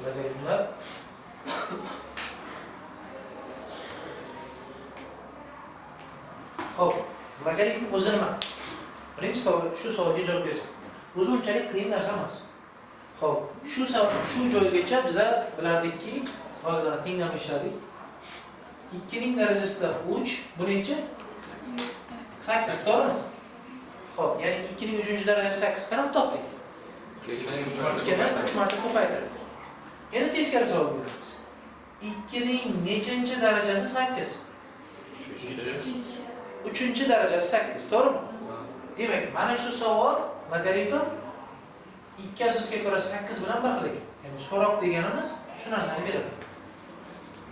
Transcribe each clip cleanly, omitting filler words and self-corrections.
logaritmlar Xo'p, logaritm o'zi nima? Birinchi savol, shu savolga javob bersak. O'zi unchalik qiyin narsa emas. Xo'p, shu joygacha biz bilardikki, hozir tenglama ishladik. 2 ning darajasida 3, bu necha? 8, to'g'rimi? Xo'p, ya'ni 2 ning 3-darajasi 8 qanaqa topdik? 2 ni 3 marta ko'paytirdik. Endi teskari savol beramiz. 2 ning nechanchi darajasi 8? 3-chi darajasi 8, to'g'rimi? Demak, mana shu savol logaritm 2 asosga ko'ra 8 bilan bir xil ekan. Ya'ni so'roq deganimiz shu narsani beradi.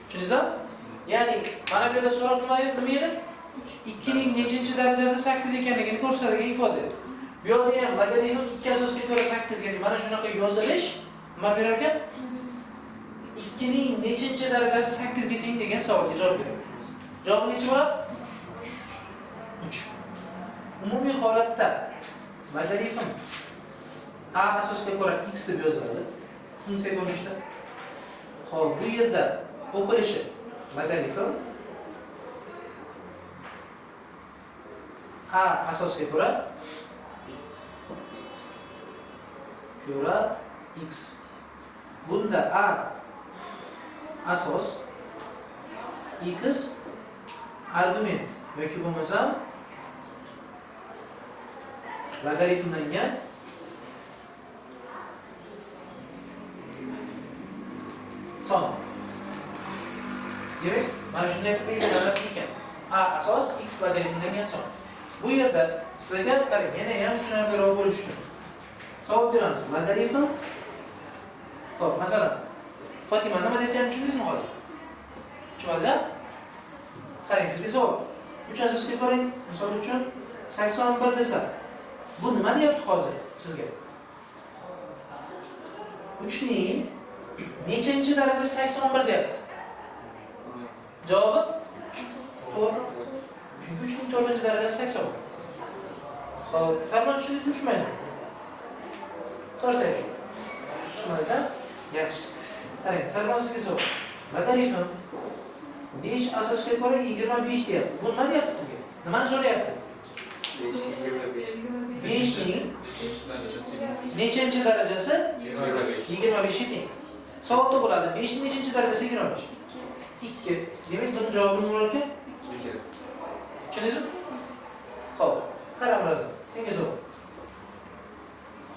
Tushundingizmi? Ya'ni mana bu yerda so'roq nima edi? 2 ning nechanchi darajasi 8 ekanligini ko'rsatadigan ifoda edi. Bu yerda ham logaritm 2 asosga ko'ra 8 ga mana shunaqa yozilish nima berar ekan? 2 ning nechanchi darajasi 8 ga teng degan savolga javob beradi. Javob necha bo'ladi? 3. Umumiy holatda logaritm a asosga ko'ra x deb yoziladi. Funksiya ko'rinishida. Xo'p, bu yerda o'qilishi logaritm a asosga ko'ra x. Bunda a asos x argument yoki bo'lmasa logaritmlangan son. Demak, mana shunday belgilanib ekan. A asos x logaritmlangan son. Bu yerda sizga qarang, yana ham tushunarliroq bo'lish uchun savol beramiz. Logaritm. Xo'p, masalan, Fatima nima deyotganini tushundingizmi hozir? Tushundingizmi? Qarang, sizga savol. 3 asosga ko'ring. Misol uchun 81 desa, bu nima deyapti hozir sizga? 3 ning nechanchi darajasi 81 deyapti? Javobi? To'g'ri. Chunki 3 ning 4-darajasi 81. Xo'p, Sarmaz tushundingizmi, tushunmaysizmi? To'g'ri. Tushundingizmi? Yaxshi. Qarang, Sarmaz sizga savol. Logaritm 5 asosga ko'ra 25 deyapti. Bu nima deyapti sizga? Nimani so'rayapti? 5 ning nechanchi darajasi 25 ga teng. Savol tug'iladi. 5 ning nechanchi darajasi 25? 2. Demak, buni javobi nima bo'lar ekan? 2. Tushundingizmi? Xo'p, qara biroz. Senga savol.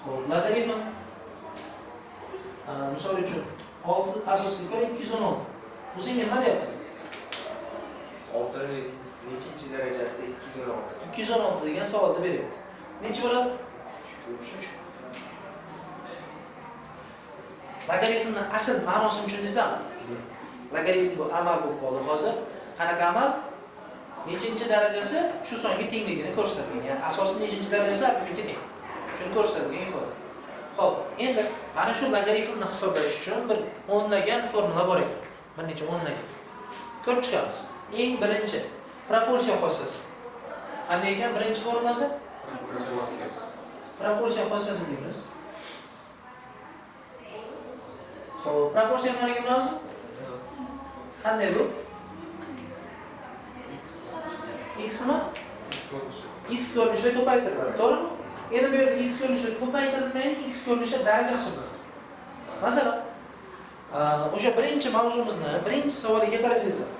Xo'p, logaritm misol uchun 6 asosga ko'ra 216. Bu senga nima deyapti? 6 ning nechanchi darajasi 216? 216 degan savolni beryapti. Necha bo'ladi? 3. Logaritmning asl ma'nosini tushundingizmi? Logaritm bu amal bo'lib qoldi hozir. Qanaqa amal? Nechanchi darajasi shu songa tengligini ko'rsatadigan. Ya'ni asosiy nechanchi darajasi argumentga teng. Shuni ko'rsatadigan ifoda. Xo'p, endi mana shu logaritmni hisoblash uchun bir o'nlagan formula bor ekan. Bir necha o'nlagan. Ko'rib chiqamiz. Eng birinchi proporsiya xossasi. Qanday ekan birinchi formulasi? Proporsiya xossasi deymiz. Xo'p, proporsiya nimaga lazım? Qanday bu? X nima? X ko'rinishida ko'paytiriladi, to'g'rimi? Endi bu yerda x ko'rinishida ko'paytirilmaydi, x ko'rinishida daraja hisoblanadi. Masalan, o'sha birinchi mavzumizni birinchi savoliga qarasangizlar.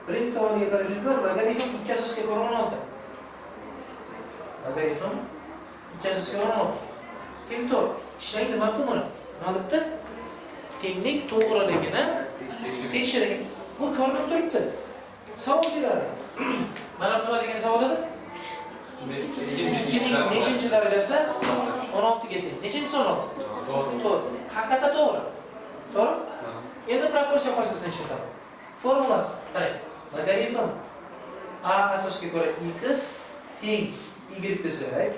Birinchi savoliga qarasangizlar, logaritm 2 asosga ko'ra 16. Logaritm 2 asosga ko'ra 16. Teng to'g'ri. Ishlang nima qilmoqda? Nima debdi? Tenglik to'g'riligini tekshiring. Bu ko'rinib turibdi. Savol beradi. Mana nima degan savol edi? 2 ning nechanchi darajasi 16 ga teng. Nechanchisi 16? To'g'ri. Haqiqatan to'g'ri. To'g'ri? Endi proporsiya xossasini tushunamiz. Formulasi qarang. Logaritm a asosga ko'ra x teng y desak,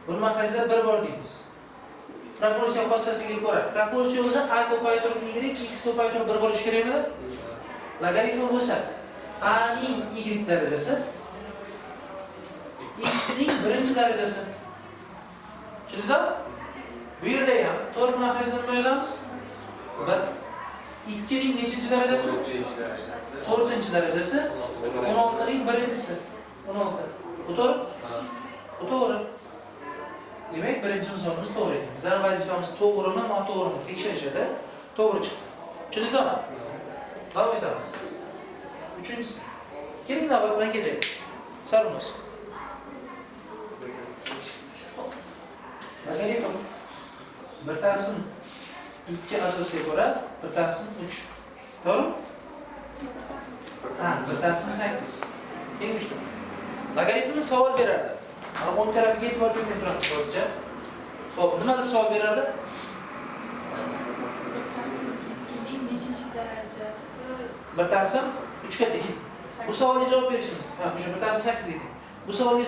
buni markazida 1 bor deymiz. Proporsiya xossasiga ko'ra, proporsiya bo'lsa a ko'paytirib y, x ko'paytirib 1 bo'lishi kerakmi? Logaritm bo'lsa a ning y darajasi x ning birinchi darajasi. Tushundingizmi? Bu yerda ham 4 mahrajda nima yozamiz? 2 ning nechinchi darajasi? 4-chi darajasi. 16 ning birinchisi. 16. Bu to'g'ri? Bu to'g'ri. Demak, birinchi misolimiz to'g'ri ekan. Bizning vazifamiz to'g'rimi, noto'g'rimi tekshirishda to'g'ri chiqdi. Tushundingizmi? Davom etamiz. Uchinchisi. Keling, navbat bilan ketaylik. Sarmos. Logaritm bir taqsim 2 asosga ko'ra, bir taqsim 3. To'g'rimi? Ha, bir taqsim 8. Teng 3. Logaritmni savol berardi. Mana o'ng tarafiga e'tibor bermay turamiz hozircha. Xo'p, nima deb savol berardi? Bir taqsim 3 ga teng. Bu savolga javob berishimiz. Ha, o'sha bir taqsim 8 ga teng. Bu savolga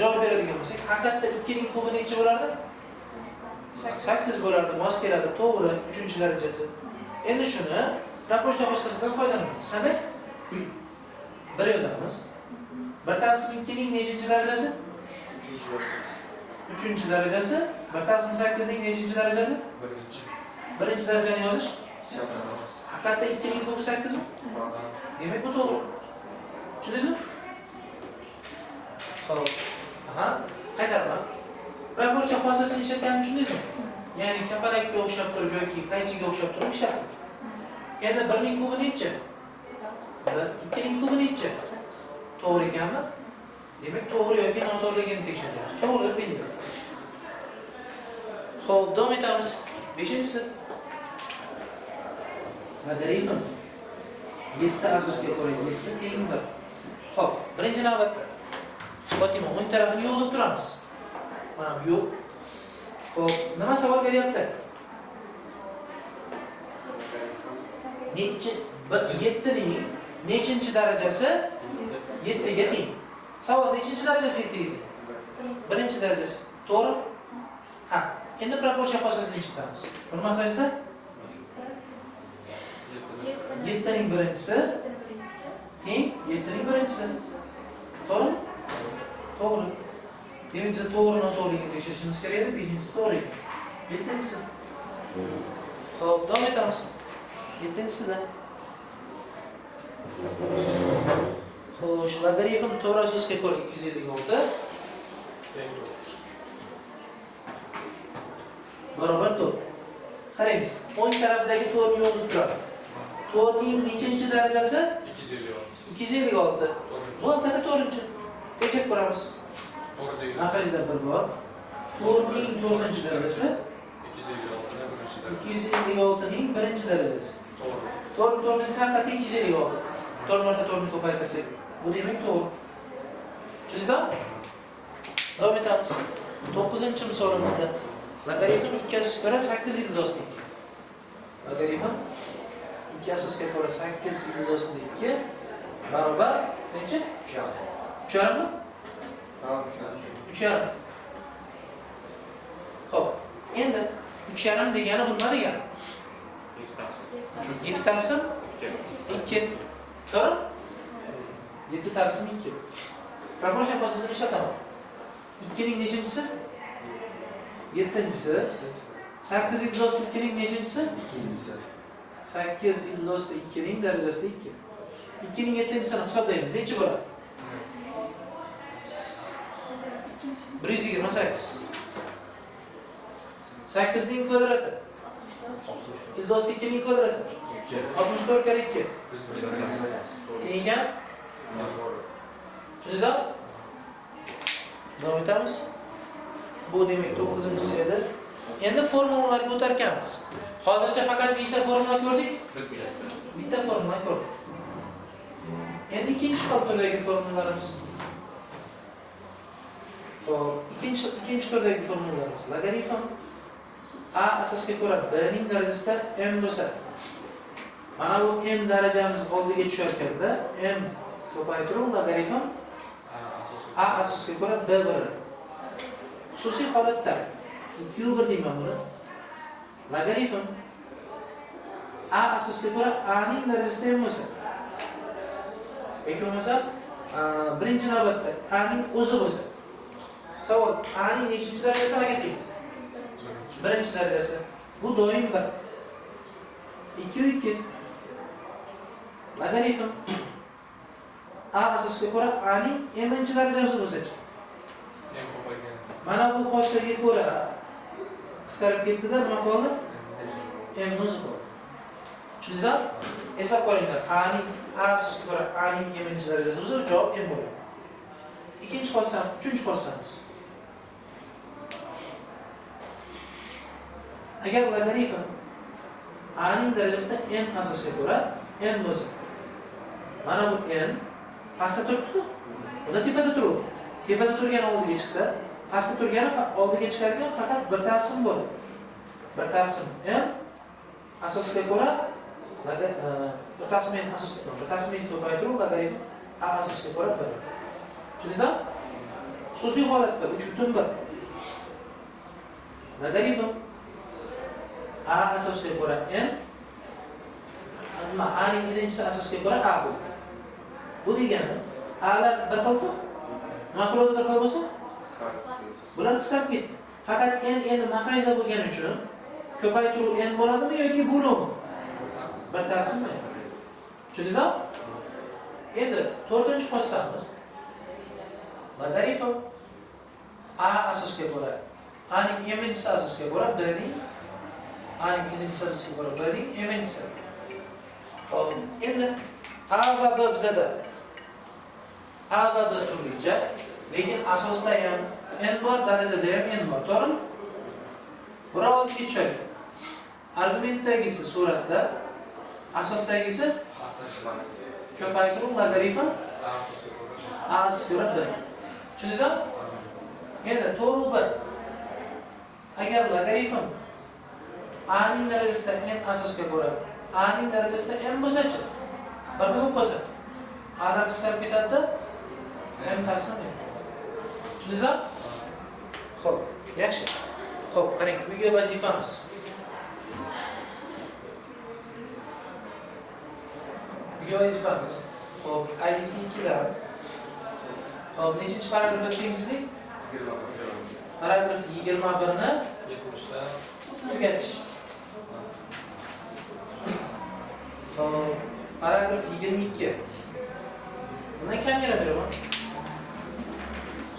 javob beradigan bo'lsak, haqiqatda 2 ning kubi necha bo'lardi? 8 bo'lardi, mos keladi, to'g'ri, 3-darajasi. Endi shuni proporsiya xossasidan foydalanamiz. Qanday? 1 yozamiz. 1 taqsim 2 ning nechinchi darajasi? 3-darajasi. 1 taqsim 8 ning nechinchi darajasi? 1-chi darajani yozish. Haqiqatda 2 ning kubi 8 mi? Demak, bu to'g'ri. Tushundingizmi? Xo'p. Aha, qaytaraman. Proporsiya xossasini ishlatganini tushundingizmi? Ya'ni kapalakka o'xshab turib yoki qaychiga o'xshab turib ishlatdik. Endi 1 ning kubi necha? 2 ning kubi necha? To'g'ri ekanmi? Demak, to'g'ri yoki noto'g'riligini tekshiramiz. To'g'ri deb belgilaymiz. Xo'p, davom etamiz. 5-inchisi. Logaritm 7 asosga ko'ra 7 teng 1. Xo'p, birinchi navbatda Fatima o'ng tarafini yo'q deb turamiz. Mana bu yo'q. Xo'p, nima savol beryapti? Necha 7 ning nechinchi darajasi 7 ga teng. Savol nechinchi darajasi 7 ga teng? Birinchi darajasi. To'g'ri? Ha, endi proporsiya xossasini ishlatamiz. Bir mahrajda 7 ning birinchisi teng 7 ning birinchisi. To'g'ri? To'g'ri. Demak, biz to'g'ri noto'g'riligini tekshirishimiz kerak edi. 5-inchisi to'g'ri ekan. 7-inchisi. Xo'p, davom etamiz. 7-inchisida. Xo'sh, logaritm to'g'ri asosga ko'ra 256 barobar 4. Qaraymiz. O'ng tarafdagi 4 ni yo'q deb turadi. 4 ning nechinchi darajasi? 256. Bu albatta 4-chi. Tekshirib ko'ramiz. Mahrajda 1 bor. 4 ning 4-chi darajasi 256 ning 1-chi darajasi. 4 ning haqiqatda 256. 4 marta 4 ni ko'paytirsak, bu demak to'g'ri. Tushundingizmi? Davom etamiz. 9-misolimizda logaritm 2 asosga ko'ra 8 ildizli 2. Logaritm 2 asosga ko'ra 8 ildizli 2 barobar necha? 3,5 mi? Ha, 3,5. Xo'p, endi 3,5 degani bu nima degani? 7 taqsim 2. To'g'ri? 7 taqsim 2. Proporsiya xossasini ishlataman. 2 ning nechinchisi? 7-inchisi. 8 ildizli 2 ning nechinchisi? 8 ildizli 2 ning darajasi 2. 2 ning 7-inchisini hisoblaymiz. Necha bo'ladi? 128. 8 ning kvadrati. Ildizli 2 ning kvadrati. 64 kare 2. Teng ekan? Tushundingizmi? Davom etamiz. Bu demak 9-inchisi edi. Endi formulalarga o'tarkanmiz. Hozircha faqat nechta formula ko'rdik? Bitta formula ko'rdik. Endi ikkinchi turdagi formulalarimiz. Xo'p, ikkinchi turdagi formulalarimiz. Logaritm a asosga ko'ra 1 ning darajasida m bo'lsa, mana bu m darajamiz oldiga tushar ekanda, m ko'paytiruv logaritm a asosga ko'ra b bo'ladi. Xususiy holatda 2/1 deyman buni. Logaritm a asosga ko'ra a ning darajasida m bo'lsa, yoki bo'lmasa birinchi navbatda a ning o'zi bo'lsa. Savol, a ning nechinchi darajasi a'ga teng? Birinchi darajasi. Bu doim 1. 2 logarifm a asosga ko'ra a ning m-chi darajasi bo'lsa-chi. Mana bu xossaga ko'ra qisqarib ketdi-da, nima qoldi? M muz bo'ldi. Tushundingizmi? Hisob qilinglar. A ning a asosga ko'ra a ning m-chi darajasi bo'lsa, javob m bo'ladi. Ikkinchi xossam, uchinchi xossamiz. Agar logarifm a ning darajasida n asosga ko'ra n bo'lsa, mana bu n pastda turibdi-ku. Bunda tepada turadi. Tepada turgani oldiga chiqsa, pastda turgani oldiga chiqargan faqat bir taqsim bo'ladi. Bir taqsim n asosga ko'ra bir taqsim n asosga ko'ra, bir taqsim n ko'paytiruv logarifm a asosga ko'ra 1. Tushundingizmi? Xususiy holatda 3/1 logarifm a asosga ko'ra n a ning birinchisi asosga ko'ra a bo'ladi. Bu degani a'lar bir xilmi? Nima qiladi bir xil bo'lsa? Bular qisqarib ketdi. Faqat n endi maxrajda bo'lgani uchun ko'paytiruv n bo'ladimi yoki bo'lim? Bir taqsimmi? Tushundingizmi? Endi 4-chi qo'shsamiz. Logarifm a asosga ko'ra a ning m-chi asosga ko'ra b ning a ning birinchisi asosga ko'ra b ning m-chisi. Hop, endi a va b bizada a va b turlicha, lekin asosda ham n bor, darajada ham n bor, to'g'rimi? Bura oldiga tushadi. Argumentdagisi suratda, asosdagisi ko'paytiruv logarifm a asosga ko'ra b. Tushundingizmi? Endi 4/1. Agar logarifm a ning darajasida n asosga ko'ra a ning darajasida m bo'lsa-chi, bir xil bo'lsa, a lar qisqarib ketadi-da, m taqsim m. Tushundingizmi? Xo'p, yaxshi. Xo'p, qarang, uyga vazifamiz. Uyga vazifamiz. Xo'p, IDC 2 dan. Xo'p, nechinchi paragrafda tengsizlik? 20. Paragraf 21 ni tugatish. Paragraf 22. Bundan kam yana beraman.